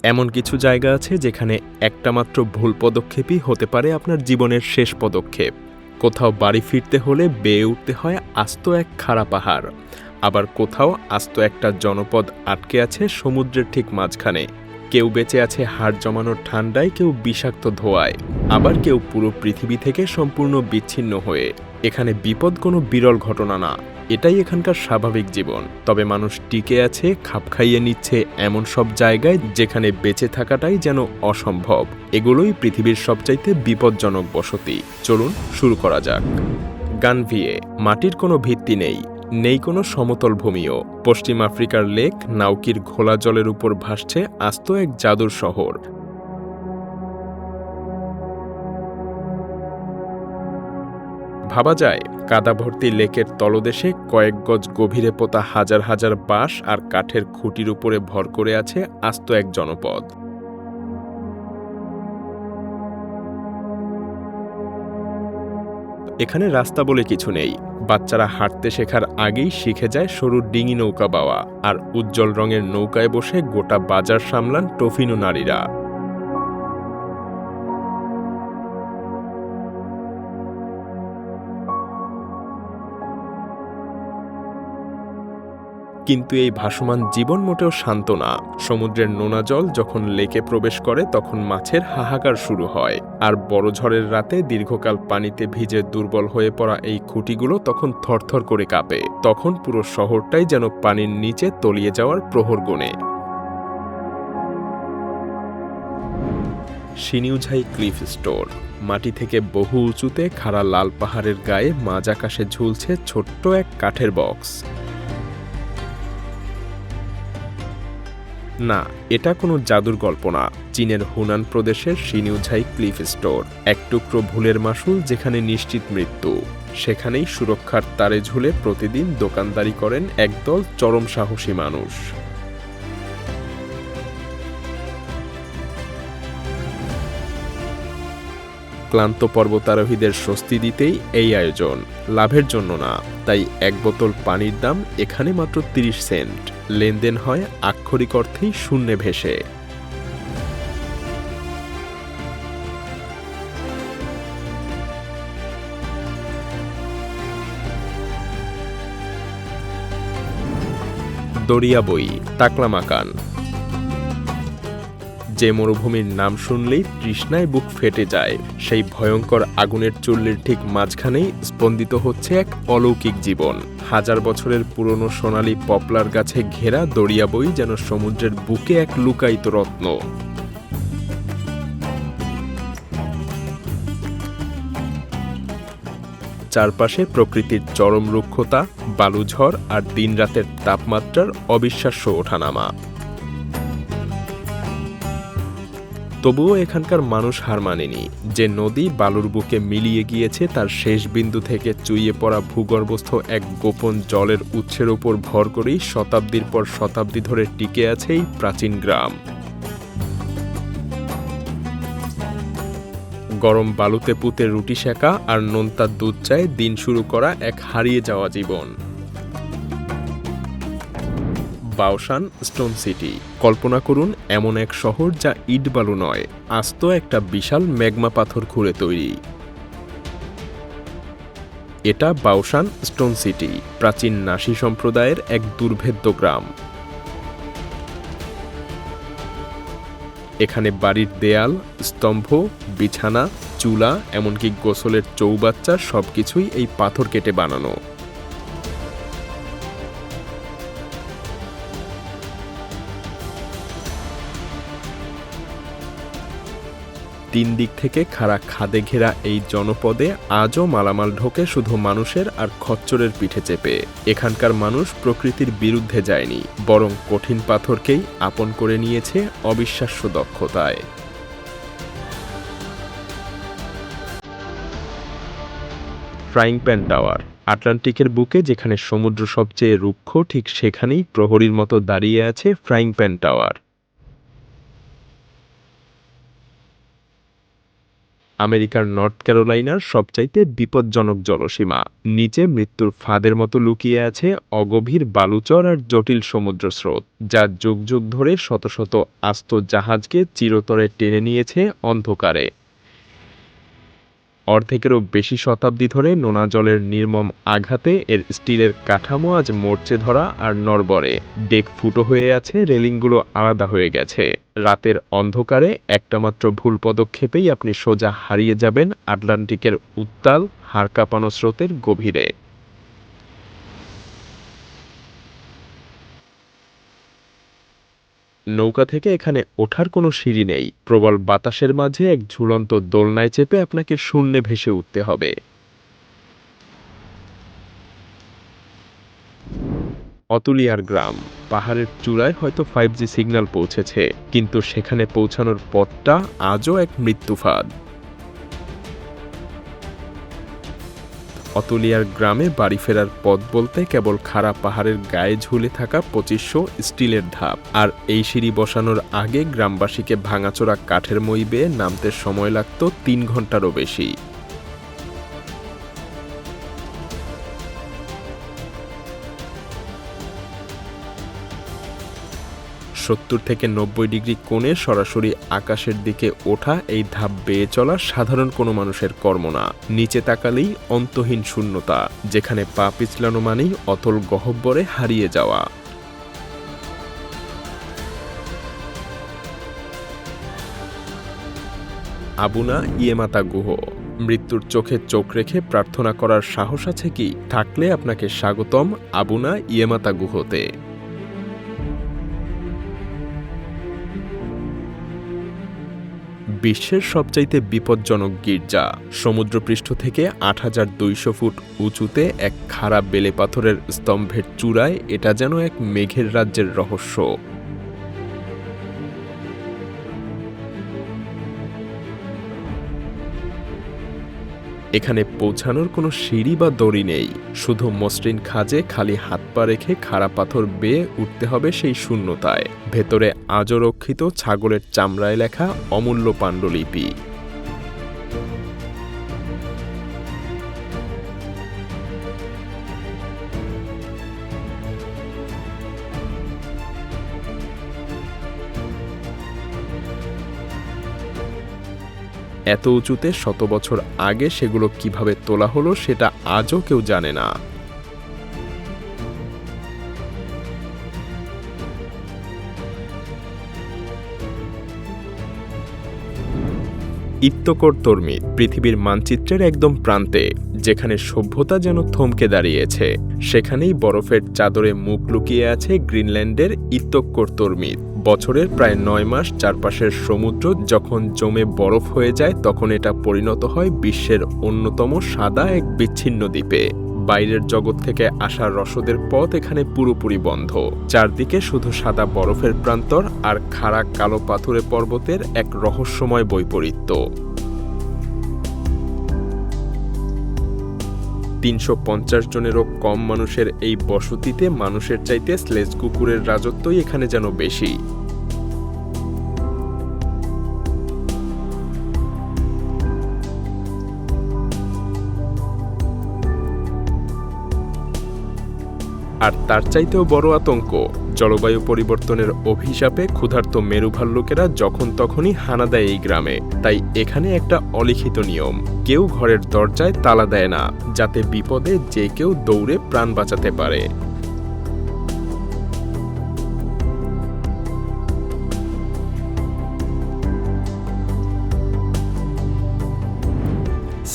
এমন কিছু জায়গা আছে যেখানে একটা মাত্র ভুল পদক্ষেপই হতে পারে আপনার জীবনের শেষ পদক্ষেপ। কোথাও বাড়ি ফিরতে হলে বেয়ে উঠতে হয় আস্ত এক খাড়া পাহাড়, আবার কোথাও আস্ত একটা জনপদ আটকে আছে সমুদ্রের ঠিক মাঝখানে। কেউ বেঁচে আছে হাড় জমানোর ঠান্ডায়, কেউ বিষাক্ত ধোঁয়ায়, আবার কেউ পুরো পৃথিবী থেকে সম্পূর্ণ বিচ্ছিন্ন হয়ে। এখানে বিপদ কোনো বিরল ঘটনা না, এটাই এখানকার স্বাভাবিক জীবন। তবে মানুষ টিকে আছে, খাপ খাইয়ে নিচ্ছে এমন সব জায়গায় যেখানে বেঁচে থাকাটাই যেন অসম্ভব। এগুলোই পৃথিবীর সবচাইতে বিপজ্জনক বসতি। চলুন শুরু করা যাক। গানভিয়ে মাটির কোনো ভিত্তি নেই, নেই কোনো সমতল ভূমিও। পশ্চিম আফ্রিকার লেক নাউকির ঘোলা জলের উপর ভাসছে আস্ত এক জাদুর শহর। ভাবা যায় কাদা ভর্তি লেকের তলদেশে কয়েক গজ গভীরে পোতা হাজার হাজার বাঁশ আর কাঠের খুঁটির উপরে ভর করে আছে আস্ত এক জনপদ। এখানে রাস্তা বলে কিছু নেই। বাচ্চারা হাঁটতে শেখার আগেই শিখে যায় সরু ডিঙি নৌকা বাওয়া, আর উজ্জ্বল রঙের নৌকায় বসে গোটা বাজার সামলান টফিনো নারীরা। কিন্তু এই ভাসমান জীবন মোটেও শান্ত না। সমুদ্রের নোনা জল যখন লেকে প্রবেশ করে তখন মাছের হাহাকার শুরু হয়, আর বড় ঝড়ের রাতে দীর্ঘকাল পানিতে ভিজে দুর্বল হয়ে পড়া এই খুঁটিগুলো তখন থরথর করে কাঁপে। তখন পুরো শহরটাই যেন পানির নিচে তলিয়ে যাওয়ার প্রহর গোনে। সিনিউঝাই ক্লিফ স্টোর। মাটি থেকে বহু উঁচুতে খাড়া লাল পাহাড়ের গায়ে মাঝ আকাশে ঝুলছে ছোট্ট এক কাঠের বক্স। না, এটা কোনো জাদুর গল্প না। চীনের হুনান প্রদেশের সিনিউঝাই ক্লিফ স্টোর। এক টুকরো ভুলের মাসুল যেখানে নিশ্চিত মৃত্যু, সেখানেই সুরক্ষার তারে ঝুলে প্রতিদিন দোকানদারি করেন একদল চরম সাহসী মানুষ। ক্লান্ত পর্বতারোহীদের স্বস্তি দিতেই এই আয়োজন, লাভের জন্য না। তাই এক বোতল পানির দাম এখানে মাত্র ৩০ সেন্ট। লেনদেন হয় আক্ষরিক অর্থেই শূন্যে ভেসে। দরিয়াবই, তাকলামাকান। যে মরুভূমির নাম শুনলেই তৃষ্ণায় বুক ফেটে যায়, সেই ভয়ঙ্কর আগুনের চুল্লির ঠিক মাঝখানেই স্পন্দিত হচ্ছে এক অলৌকিক জীবন। হাজার বছরের পুরনো সোনালি পপলার গাছে ঘেরা দরিয়াবই যেন সমুদ্রের বুকে এক লুকায়িত রত্ন। চারপাশে প্রকৃতির চরম রুক্ষতা, বালুঝড় আর দিনরাতের তাপমাত্রার অবিশ্বাস্য ওঠানামা। তবুও এখানকার মানুষ হার মানেনি। যে নদী বালুর বুকে মিলিয়ে গিয়েছে তার শেষ বিন্দু থেকে চুইয়ে পড়া ভূগর্ভস্থ এক গোপন জলের উৎসের উপর ভর করেই শতাব্দীর পর শতাব্দী ধরে টিকে আছে এই প্রাচীন গ্রাম। গরম বালুতে পুঁতে রুটি সেকা আর নোনতা দুধ চায়ে দিন শুরু করা এক হারিয়ে যাওয়া জীবন। Baoshan stone city. কল্পনা করুন এমন এক শহর যা ইট বালু নয়, আস্ত একটা বিশাল ম্যাগমা পাথর খুঁড়ে তৈরি। এটা বাওশান স্টোন সিটি, প্রাচীন নাসি সম্প্রদায়ের এক দুর্ভেদ্য গ্রাম। এখানে বাড়ির দেয়াল, স্তম্ভ, বিছানা, চুলা, এমনকি গোসলের চৌবাচ্চা সবকিছুই এই পাথর কেটে বানানো। তিন দিক থেকে খাড়া খাদে ঘেরা এই জনপদে আজও মালামাল ঢোকে শুধু মানুষের আর খচ্চরের পিঠে চেপে। এখানকার মানুষ প্রকৃতির বিরুদ্ধে যায়নি, বরং কঠিন পাথরকেই আপন করে নিয়েছে অবিশ্বাস্য দক্ষতায়। Frying pan tower. আটলান্টিকের বুকে যেখানে সমুদ্র সবচেয়ে রুক্ষ, ঠিক সেখানেই প্রহরীর মতো দাঁড়িয়ে আছে ফ্রাইং প্যান টাওয়ার। আমেরিকার নর্থ ক্যারোলাইনার সবচাইতে বিপজ্জনক জলসীমা। নিচে মৃত্যুর ফাঁদের মতো লুকিয়ে আছে অগভীর বালুচর আর জটিল সমুদ্র স্রোত, যা যুগ যুগ ধরে শত শত আস্ত জাহাজকে চিরতরে টেনে নিয়েছে অন্ধকারে। অর্ধেকেরও বেশি শতাব্দী ধরে নোনা জলের নির্মম আঘাতে এর স্টিলের কাঠামো আজ মরচে ধরা আর নড়বড়ে। ডেক ফুটো হয়ে আছে, রেলিংগুলো আলাদা হয়ে গেছে। রাতের অন্ধকারে একটা মাত্র ভুল পদক্ষেপেই আপনি সোজা হারিয়ে যাবেন আটলান্টিকের উত্তাল হাড় কাঁপানো স্রোতের গভীরে। নৌকা থেকে এখানে ওঠার কোনো সিঁড়ি নেই। প্রবল বাতাসের মাঝে এক ঝুলন্ত দোলনায় চেপে আপনাকে শূন্যে ভেসে উঠতে হবে। অতুলিয়ার গ্রাম। পাহাড়ের চূড়ায় হয়তো 5G সিগন্যাল পৌঁছেছে, কিন্তু সেখানে পৌঁছানোর পথটা আজও এক মৃত্যুফাঁদ। অতুলিয়ার গ্রামে বাড়ি ফেরার পথ বলতে কেবল খাড়া পাহাড়ের গায়ে ঝুলে থাকা 2500 স্টিলের ধাপ, আর এই সিঁড়ি বসানোর আগে গ্রামবাসীকে ভাঙাচোরা কাঠের মই বেয়ে নামতে সময় লাগত 3 ঘন্টারও বেশি। 70 থেকে 90 ডিগ্রি কোণে সরাসরি আকাশের দিকে ওঠা এই ধাপ বেয়ে চলা সাধারণ কোনো মানুষের কর্ম না। নিচে তাকালেই অন্তহীন শূন্যতা, যেখানে পা পিছলানো মানেই অতল গহ্বরে হারিয়ে যাওয়া। আবুনা ইয়েমাতা গুহ। মৃত্যুর চোখে চোখ রেখে প্রার্থনা করার সাহস আছে কি? থাকলে আপনাকে স্বাগতম আবুনা ইয়েমাতা গুহতে। বিশ্বের সবচাইতে বিপজ্জনক গির্জা। সমুদ্রপৃষ্ঠ থেকে ৮২০০ ফুট উঁচুতে এক খাড়া বেলে পাথরের স্তম্ভের চূড়ায় এটা যেন এক মেঘের রাজ্যের রহস্য। এখানে পৌঁছানোর কোনো সিঁড়ি বা দড়ি নেই, শুধু মসৃণ খাঁজে খালি হাত পা রেখে খাড়া পাথর বেয়ে উঠতে হবে সেই শূন্যতায়। ভেতরে আজও রক্ষিত ছাগলের চামড়ায় লেখা অমূল্য পাণ্ডুলিপি। এত উঁচুতে শত বছর আগে সেগুলো কিভাবে তোলা হলো সেটা আজও কেউ জানে না। ইত্তকর তর্মিদ, পৃথিবীর মানচিত্রের একদম প্রান্তে, যেখানে সভ্যতা যেন থমকে দাঁড়িয়েছে, সেখানেই বরফের চাদরে মুখ লুকিয়ে আছে গ্রিনল্যান্ডের ইত্তকর তর্মিদ। বছরের প্রায় 9 মাস চারপাশের সমুদ্র যখন জমে বরফ হয়ে যায়, তখন এটা পরিণত হয় বিশ্বের অন্যতম সাদা এক বিচ্ছিন্ন দ্বীপে। বাইরের জগৎ থেকে আসা রসদের পথ এখানে পুরোপুরি বন্ধ। চারদিকে শুধু সাদা বরফের প্রান্তর আর খাড়া কালো পাথুরে পর্বতের এক রহস্যময় বৈপরীত্য। 350 জনেরও কম মানুষের এই বসতিতে মানুষের চাইতে স্লেজ কুকুরের রাজত্বই এখানে যেন বেশি। আর তার চাইতেও বড় আতঙ্ক, জলবায়ু পরিবর্তনের অভিশাপে ক্ষুধার্ত মেরু ভাল্লুকেরা যখন তখনই হানা দেয় এই গ্রামে। তাই এখানে একটা অলিখিত নিয়ম, কেউ ঘরের দরজায় তালা দেয় না, যাতে বিপদে যে কেউ দৌড়ে প্রাণ বাঁচাতে পারে।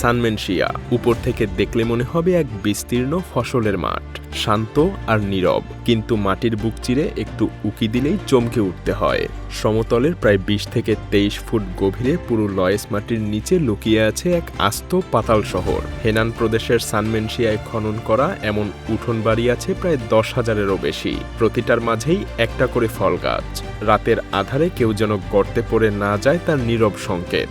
সানমেনশিয়া উপর থেকে দেখলে মনে হবে এক বিস্তীর্ণ ফসলের মাঠ, শান্ত আর নীরব, কিন্তু মাটির বুক চিরে একটু উকি দিলেই চমকে উঠতে হয়। সমতলের প্রায় 20 থেকে 23 ফুট গভীরে পুরো লয়েস মাটির নিচে লুকিয়ে আছে এক আস্ত পাতাল শহর। হেনান প্রদেশের সানমেনশিয়ায় খনন করা এমন উঠোন বাড়ি আছে প্রায় 10,000-এরও বেশি। প্রতিটার মাঝেই একটা করে ফল গাছ। রাতের আধারে কেউ যেন গর্তে পড়ে না যায় তার নীরব সংকেত।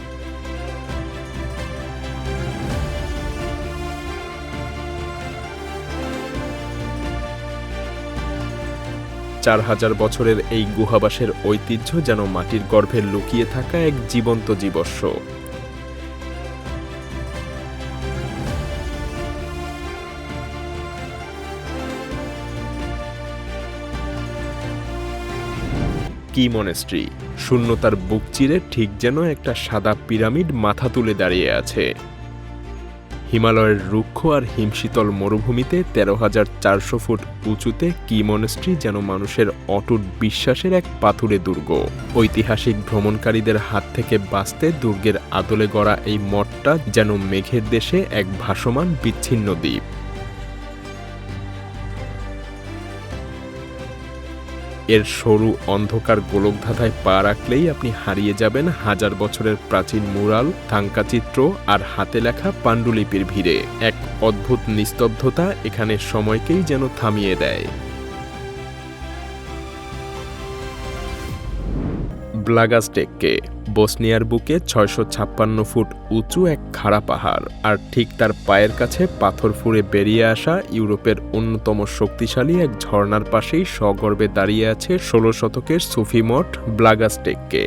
4000 বছরের এই গুহাবাসের ঐতিহ্য যেন মাটির গর্ভে লুকিয়ে থাকা এক জীবন্ত জীবস্ব। কি মনেস্ট্রি। শূন্যতার বুক চিরে ঠিক যেন একটা সাদা পিরামিড মাথা তুলে দাঁড়িয়ে আছে। হিমালয়ের রুক্ষ আর হিমশীতল মরুভূমিতে ১৩,৪০০ ফুট উঁচুতে কি মনেস্ট্রি যেন মানুষের অটুট বিশ্বাসের এক পাথুরে দুর্গ। ঐতিহাসিক ভ্রমণকারীদের হাত থেকে বাঁচতে দুর্গের আদলে গড়া এই মঠটা যেন মেঘের দেশে এক ভাসমান বিচ্ছিন্ন দ্বীপ। এর সরু অন্ধকার গোলকধাঁধায় পা রাখলেই আপনি হারিয়ে যাবেন হাজার বছরের প্রাচীন মুরাল, থাঙ্কাচিত্র আর হাতে লেখা পাণ্ডুলিপির ভিড়ে। এক অদ্ভুত নিস্তব্ধতা এখানে সময়কেই যেন থামিয়ে দেয়। ব্লাগাস্টেককে বসনিয়ার বুকে ৬৫৬ ফুট উঁচু এক খাড়া পাহাড়, আর ঠিক তার পায়ের কাছে পাথর ফুঁড়ে বেরিয়ে আসা ইউরোপের অন্যতম শক্তিশালী এক ঝর্ণার পাশেই সগর্বে দাঁড়িয়ে আছে ১৬ শতকের সুফি মঠ ব্লাগাস্টেককে।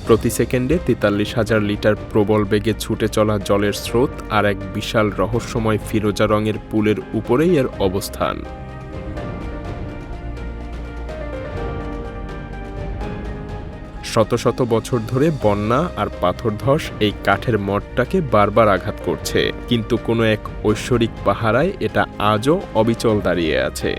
প্রতি সেকেন্ডে ৪৩,০০০ লিটার প্রবল বেগে ছুটে চলা জলের স্রোত আর এক বিশাল রহস্যময় ফিরোজা রঙের পুলের উপরেই এর অবস্থান। শত শত বছর ধরে বন্যা আর পাথরধস এই কাঠের মঠটাকে বারবার আঘাত করছে, কিন্তু কোনো এক ঐশ্বরিক পাহারায় এটা আজও অবিচল দাঁড়িয়ে আছে।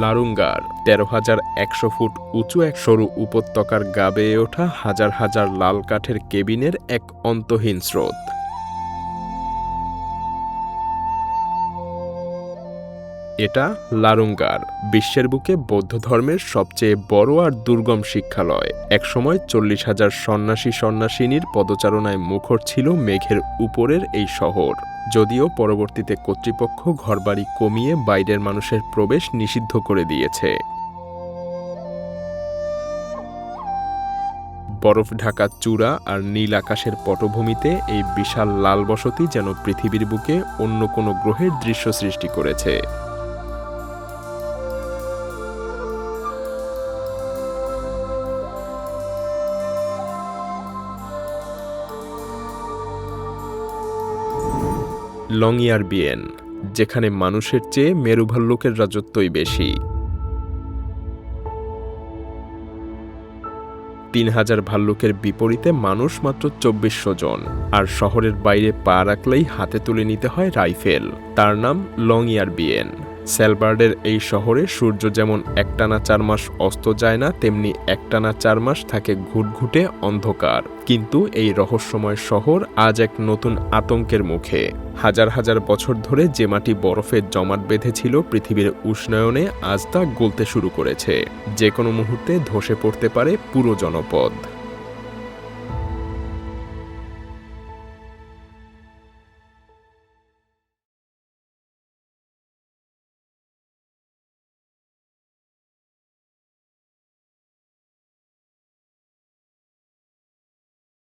লারুঙ্গার ১৩,১০০ ফুট উঁচু এক সরু উপত্যকার গা বেয়ে ওঠা হাজার হাজার লাল কাঠের কেবিনের এক অন্তহীন স্রোত। এটা লারুঙ্গার, বিশ্বের বুকে বৌদ্ধ ধর্মের সবচেয়ে বড় আর দুর্গম শিক্ষালয়। একসময় ৪০,০০০ সন্ন্যাসিনীর পদচারণায় মুখর ছিল মেঘের উপরের এই শহর। যদিও পরবর্তীতে কর্তৃপক্ষ ঘরবাড়ি কমিয়ে বাইরের মানুষের প্রবেশ নিষিদ্ধ করে দিয়েছে। বরফ ঢাকা চূড়া আর নীল আকাশের পটভূমিতে এই বিশাল লাল বসতি যেন পৃথিবীর বুকে অন্য কোনো গ্রহের দৃশ্য সৃষ্টি করেছে। লংইয়ারবিয়েন, যেখানে মানুষের চেয়ে মেরুভাল্লুকের রাজত্বই বেশি। ৩,০০০ ভাল্লুকের বিপরীতে মানুষ মাত্র ২৪০০ জন, আর শহরের বাইরে পা রাখলেই হাতে তুলে নিতে হয় রাইফেল। তার নাম লংইয়ারবিয়েন। স্যালবার্ডের এই শহরে সূর্য যেমন একটানা ৪ মাস অস্ত যায় না, তেমনি একটানা ৪ মাস থাকে ঘুটঘুটে অন্ধকার। কিন্তু এই রহস্যময় শহর আজ এক নতুন আতঙ্কের মুখে। হাজার হাজার বছর ধরে যে মাটি বরফের জমাট বেঁধেছিল পৃথিবীর উষ্ণায়নে, আজ তা গলতে শুরু করেছে। যে কোনো মুহূর্তে ধসে পড়তে পারে পুরো জনপদ।